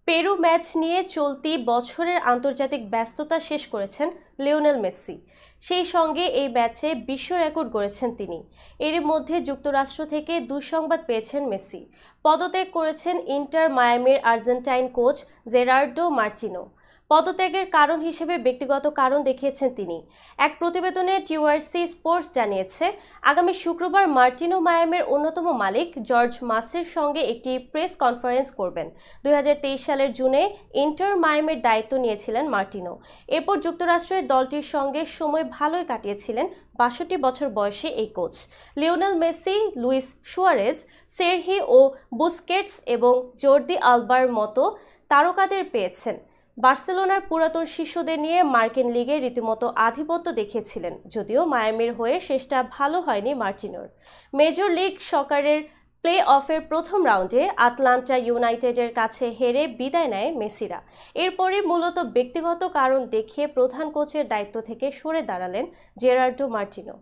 Peru match নিয়ে চলতি বছরের আন্তর্জাতিক ব্যস্ততা শেষ করেছেন লিওনেল মেসি। সেই সঙ্গে এই ম্যাচে বিশ্ব রেকর্ড গড়েছেন তিনি। এরই মধ্যে যুক্তরাষ্ট্র থেকে দুঃসংবাদ পেয়েছেন মেসি। পদত্যাগ করেছেন ইন্টার মায়ামির আর্জেন্টাইন কোচ জেরার্ডো মার্চিনো। পদত্যাগের কারণ হিসেবে ব্যক্তিগত কারণ দেখিয়েছেন তিনি। এক প্রতিবেদনে টিউআরসি স্পোর্টস জানিয়েছে, আগামী শুক্রবার মার্টিনো মায়ামির অন্যতম মালিক জর্জ মাসের সঙ্গে একটি প্রেস কনফারেন্স করবেন। 2023 সালের জুনে ইন্টার মায়ামির দায়িত্ব নিয়েছিলেন মার্টিনো। এরপর যুক্তরাষ্ট্রের দলটির সঙ্গে সময় ভালোই কাটিয়েছিলেন 62 বছর বয়সী এই coach. Lionel Messi, Luis Suarez, Sergi ও বুস্কেটস এবং জর্দি আলবার মতো তারকাদের পেয়েছেন। বার্সেলোনার পুরাতন শিষ্যদের নিয়ে মার্কিন লিগে রীতিমতো আধিপত্য দেখিয়েছিলেন, যদিও মায়ামির হয়ে শেষটা ভালো হয়নি মার্টিনোর। মেজর লিগ সকারের প্লে অফের প্রথম রাউন্ডে আটলান্টা ইউনাইটেডের কাছে হেরে বিদায় নেয় মেসিরা। এরপরই মূলত ব্যক্তিগত কারণ দেখিয়ে প্রধান কোচের দায়িত্ব থেকে সরে দাঁড়ালেন জেরার্ডো মার্টিনো।